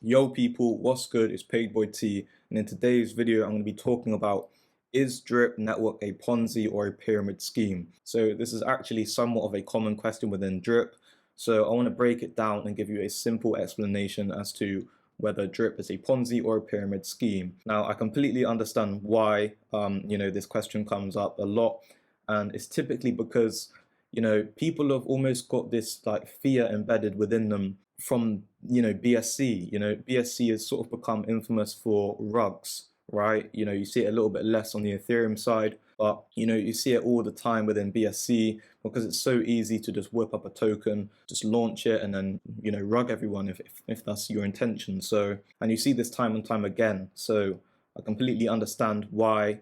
Yo people, what's good? It's Paid Boy T, and in today's video I'm going to be talking about, is Drip Network a Ponzi or a pyramid scheme? So this is actually somewhat of a common question within Drip, so I want to break it down and give you a simple explanation as to whether Drip is a Ponzi or a pyramid scheme. Now I completely understand why this question comes up a lot, and it's typically because people have almost got this like fear embedded within them from BSC. BSC has sort of become infamous for rugs, right? You see it a little bit less on the Ethereum side, but you see it all the time within BSC because it's so easy to just whip up a token, just launch it, and then rug everyone if that's your intention. So, and you see this time and time again. So I completely understand why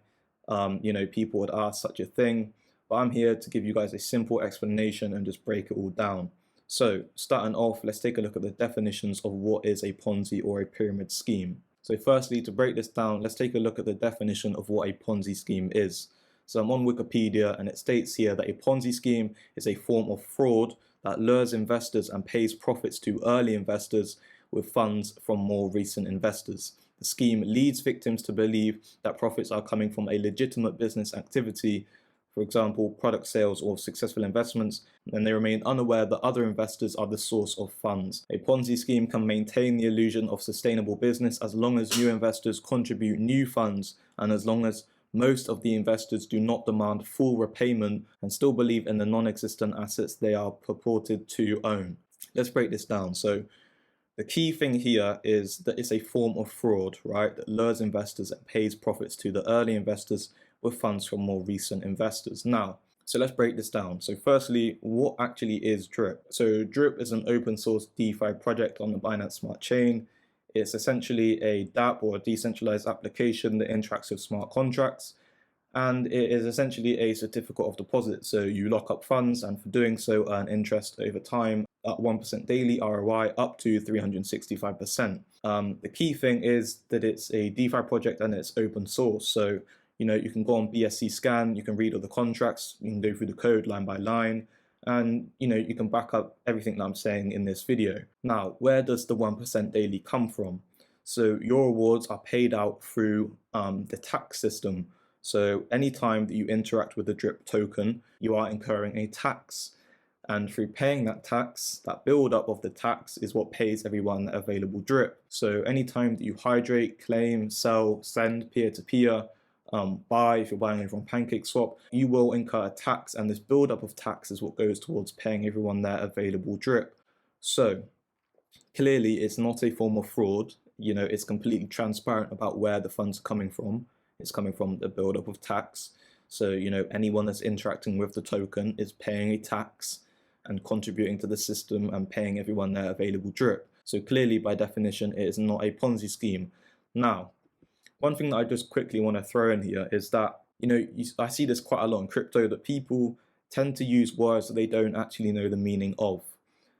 people would ask such a thing, but I'm here to give you guys a simple explanation and just break it all down. So starting off, let's take a look at the definitions of what is a Ponzi or a pyramid scheme. So firstly, to break this down, let's take a look at the definition of what a Ponzi scheme is. So I'm on Wikipedia, and it states here that a Ponzi scheme is a form of fraud that lures investors and pays profits to early investors with funds from more recent investors. The scheme leads victims to believe that profits are coming from a legitimate business activity, for example, product sales or successful investments, and they remain unaware that other investors are the source of funds. A Ponzi scheme can maintain the illusion of sustainable business as long as new investors contribute new funds, and as long as most of the investors do not demand full repayment and still believe in the non-existent assets they are purported to own. Let's break this down. So the key thing here is that it's a form of fraud, right, that lures investors and pays profits to the early investors with funds from more recent investors. Now, so let's break this down. So firstly, what actually is Drip? So Drip is an open source DeFi project on the Binance Smart Chain. It's essentially a DAPP, or a decentralized application that interacts with smart contracts. And it is essentially a certificate of deposit. So you lock up funds, and for doing so earn interest over time at 1% daily ROI up to 365%. The key thing is that it's a DeFi project and it's open source. So you can go on BSC scan, you can read all the contracts, you can go through the code line by line, and you can back up everything that I'm saying in this video. Now, where does the 1% daily come from? So your rewards are paid out through the tax system. So anytime that you interact with the Drip token, you are incurring a tax. And through paying that tax, that build up of the tax is what pays everyone available Drip. So anytime that you hydrate, claim, sell, send peer-to-peer, buy, if you're buying it from PancakeSwap, you will incur a tax, and this build-up of tax is what goes towards paying everyone their available Drip. So clearly it's not a form of fraud. It's completely transparent about where the funds are coming from. It's coming from the build-up of tax. So anyone that's interacting with the token is paying a tax and contributing to the system and paying everyone their available Drip. So clearly, by definition, it is not a Ponzi scheme. Now, one thing that I just quickly want to throw in here is that, I see this quite a lot in crypto, that people tend to use words that they don't actually know the meaning of.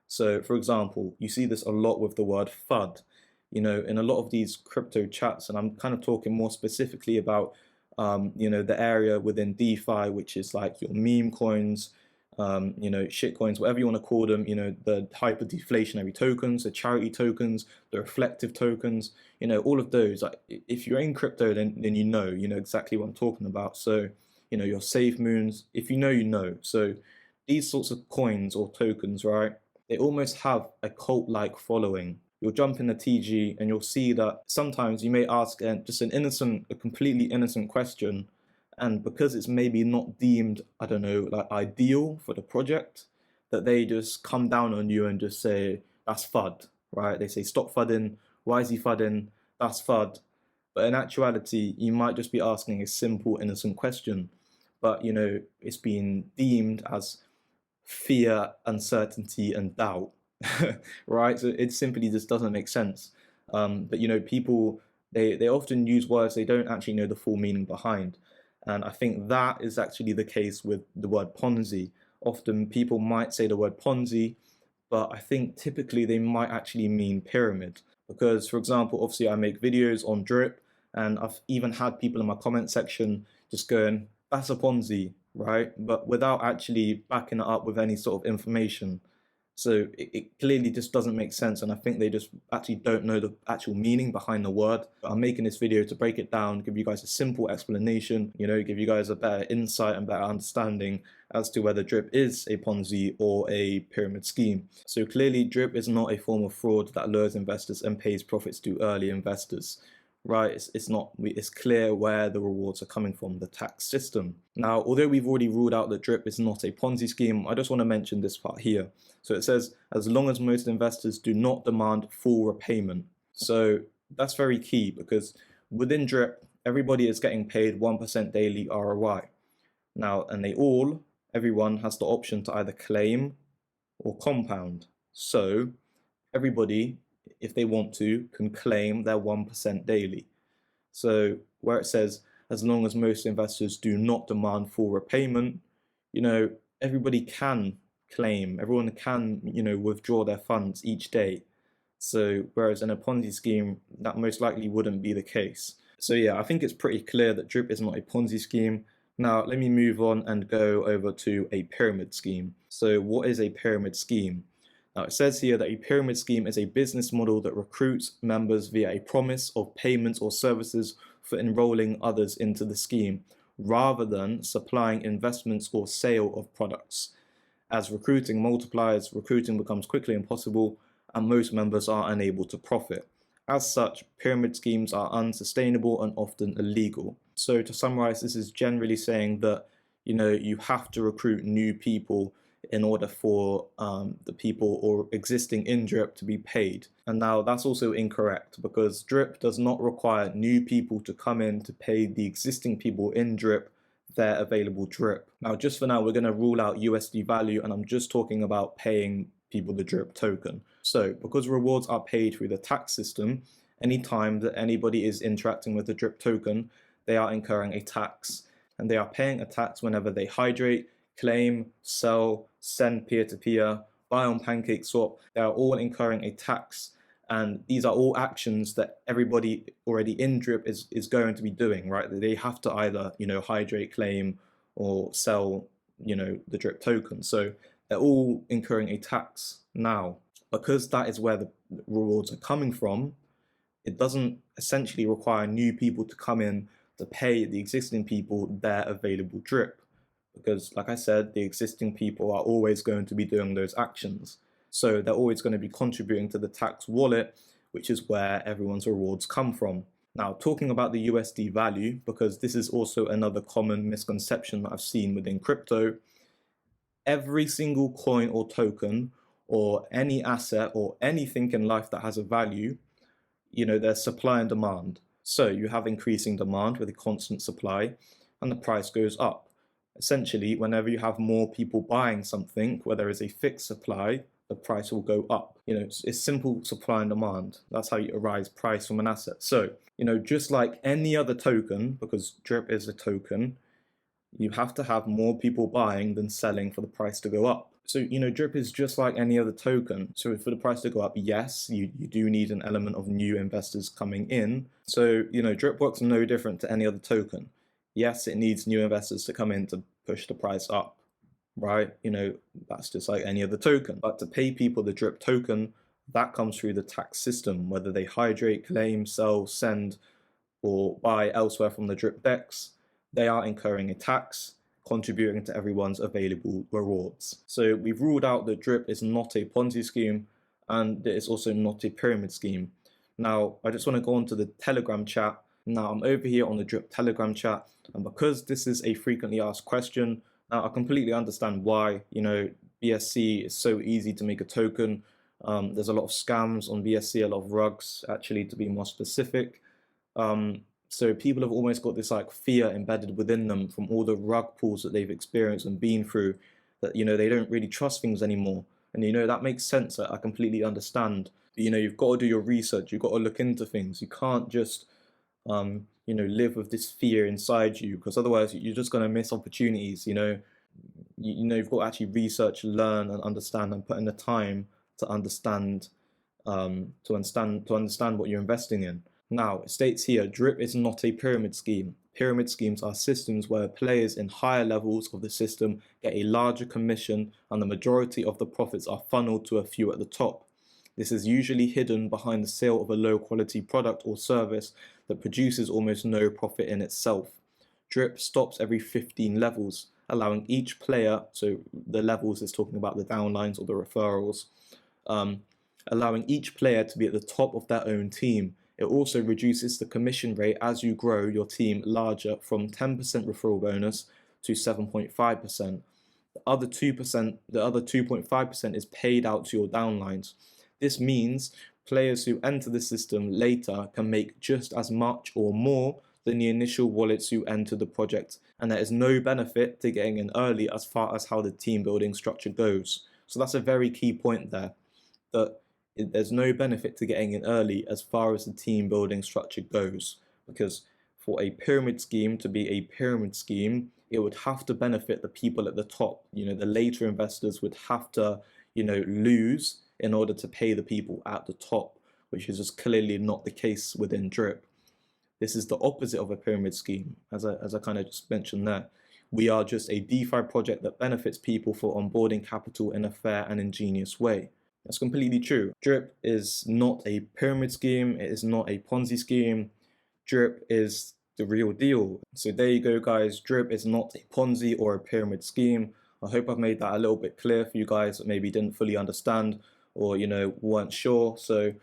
So, for example, you see this a lot with the word FUD. In a lot of these crypto chats, and I'm kind of talking more specifically about, the area within DeFi, which is like your meme coins, shit coins, whatever you want to call them, the hyper deflationary tokens, the charity tokens, the reflective tokens, all of those. Like, if you're in crypto, then you know exactly what I'm talking about. So, your safe moons, if you know. So these sorts of coins or tokens, right, they almost have a cult-like following. You'll jump in the TG and you'll see that sometimes you may ask just a completely innocent question, and because it's maybe not deemed, I don't know, like ideal for the project, that they just come down on you and just say, that's FUD, right? They say, stop FUDing, why is he FUDing, that's FUD. But in actuality, you might just be asking a simple, innocent question, but it's being deemed as fear, uncertainty, and doubt. Right? So it simply just doesn't make sense. But people, they often use words they don't actually know the full meaning behind. And I think that is actually the case with the word Ponzi. Often people might say the word Ponzi, but I think typically they might actually mean pyramid. Because, for example, obviously I make videos on Drip, and I've even had people in my comment section just going, that's a Ponzi, right? But without actually backing it up with any sort of information. So it clearly just doesn't make sense, and I think they just actually don't know the actual meaning behind the word. I'm making this video to break it down, give you guys a simple explanation, give you guys a better insight and better understanding as to whether DRIP is a Ponzi or a pyramid scheme. So clearly DRIP is not a form of fraud that lures investors and pays profits to early investors. Right, it's clear where the rewards are coming from, the tax system. Now, although we've already ruled out that DRIP is not a Ponzi scheme, I just want to mention this part here. So it says, as long as most investors do not demand full repayment. So that's very key, because within DRIP, everybody is getting paid 1% daily ROI. Now, and everyone has the option to either claim or compound. So everybody, if they want to, can claim their 1% daily. So where it says, as long as most investors do not demand full repayment, everybody can claim, everyone can, withdraw their funds each day. So whereas in a Ponzi scheme, that most likely wouldn't be the case. So yeah, I think it's pretty clear that DRIP is not a Ponzi scheme. Now let me move on and go over to a pyramid scheme. So what is a pyramid scheme? Now it says here that a pyramid scheme is a business model that recruits members via a promise of payments or services for enrolling others into the scheme, rather than supplying investments or sale of products. As recruiting multiplies, recruiting becomes quickly impossible, and most members are unable to profit. As such, pyramid schemes are unsustainable and often illegal. So to summarize, this is generally saying that you have to recruit new people in order for the people or existing in DRIP to be paid. And now that's also incorrect, because DRIP does not require new people to come in to pay the existing people in DRIP their available DRIP. Now just for now, we're going to rule out USD value, and I'm just talking about paying people the DRIP token. So because rewards are paid through the tax system, anytime that anybody is interacting with the DRIP token, they are incurring a tax, and they are paying a tax whenever they hydrate, claim, sell, send peer-to-peer, buy on PancakeSwap. They are all incurring a tax, and these are all actions that everybody already in DRIP is going to be doing, right? They have to either hydrate, claim, or sell the DRIP token. So they're all incurring a tax. Now, because that is where the rewards are coming from, it doesn't essentially require new people to come in to pay the existing people their available DRIP. Because like I said, the existing people are always going to be doing those actions. So they're always going to be contributing to the tax wallet, which is where everyone's rewards come from. Now, talking about the USD value, because this is also another common misconception that I've seen within crypto, every single coin or token or any asset or anything in life that has a value, there's supply and demand. So you have increasing demand with a constant supply, and the price goes up. Essentially, whenever you have more people buying something, where there is a fixed supply, the price will go up. It's simple supply and demand. That's how you arise price from an asset. So, just like any other token, because DRIP is a token, you have to have more people buying than selling for the price to go up. So, DRIP is just like any other token. So for the price to go up, yes, you do need an element of new investors coming in. So, DRIP works no different to any other token. Yes, it needs new investors to come in to push the price up, right? That's just like any other token. But to pay people the DRIP token, that comes through the tax system, whether they hydrate, claim, sell, send, or buy elsewhere from the DRIP DEX, they are incurring a tax, contributing to everyone's available rewards. So we've ruled out that DRIP is not a Ponzi scheme, and it is also not a pyramid scheme. Now, I just want to go on to the Telegram chat. Now, I'm over here on the DRIP Telegram chat, and because this is a frequently asked question, now I completely understand why. BSC is so easy to make a token. There's a lot of scams on BSC, a lot of rugs, actually, to be more specific. So people have almost got this like fear embedded within them from all the rug pulls that they've experienced and been through, that they don't really trust things anymore. And that makes sense. I completely understand. But, you've got to do your research. You've got to look into things. You can't just live with this fear inside you, because otherwise you're just going to miss opportunities. You've got to actually research, learn, and understand, and put in the time to understand what you're investing in. Now, it states here, DRIP is not a pyramid scheme. Pyramid schemes are systems where players in higher levels of the system get a larger commission and the majority of the profits are funneled to a few at the top. This is usually hidden behind the sale of a low quality product or service that produces almost no profit in itself. DRIP stops every 15 levels, allowing each player, so the levels is talking about the downlines or the referrals, allowing each player to be at the top of their own team. It also reduces the commission rate as you grow your team larger from 10% referral bonus to 7.5%. The other 2.5% is paid out to your downlines. This means players who enter the system later can make just as much or more than the initial wallets who enter the project, and there is no benefit to getting in early as far as how the team building structure goes. So that's a very key point there, that there's no benefit to getting in early as far as the team building structure goes, because for a pyramid scheme to be a pyramid scheme, it would have to benefit the people at the top. The later investors would have to lose in order to pay the people at the top, which is just clearly not the case within DRIP. This is the opposite of a pyramid scheme, as I kind of just mentioned there. We are just a DeFi project that benefits people for onboarding capital in a fair and ingenious way. That's completely true. DRIP is not a pyramid scheme. It is not a Ponzi scheme. DRIP is the real deal. So there you go, guys. DRIP is not a Ponzi or a pyramid scheme. I hope I've made that a little bit clear for you guys that maybe didn't fully understand or weren't sure. So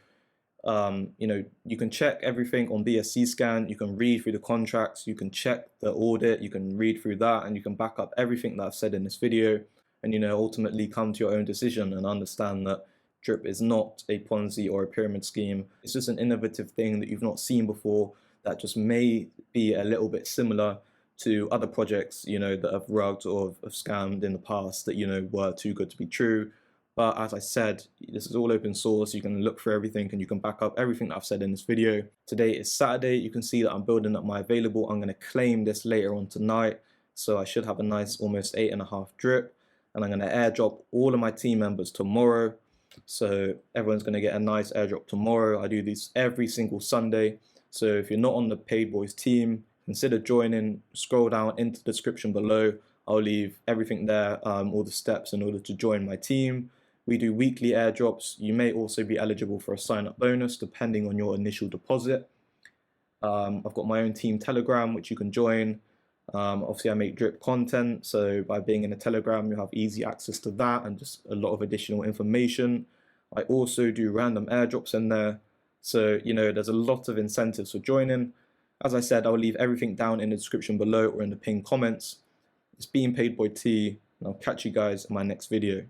you can check everything on BSC Scan. You can read through the contracts. You can check the audit. You can read through that, and you can back up everything that I've said in this video, and ultimately come to your own decision and understand that DRIP is not a Ponzi or a pyramid scheme. It's just an innovative thing that you've not seen before that just may be a little bit similar to other projects, that have rugged or have scammed in the past that, were too good to be true. But as I said, this is all open source. You can look for everything and you can back up everything that I've said in this video. Today is Saturday. You can see that I'm building up my available. I'm going to claim this later on tonight. So I should have a nice almost 8.5 DRIP. And I'm going to airdrop all of my team members tomorrow. So everyone's going to get a nice airdrop tomorrow. I do these every single Sunday. So if you're not on the Paid Boys team, consider joining. Scroll down into the description below. I'll leave everything there, all the steps in order to join my team. We do weekly airdrops. You may also be eligible for a sign-up bonus depending on your initial deposit. I've got my own team Telegram, which you can join. Obviously, I make drip content, so by being in a Telegram, you have easy access to that and just a lot of additional information. I also do random airdrops in there, so there's a lot of incentives for joining. As I said, I'll leave everything down in the description below or in the pinned comments. It's been Paid Boy T, and I'll catch you guys in my next video.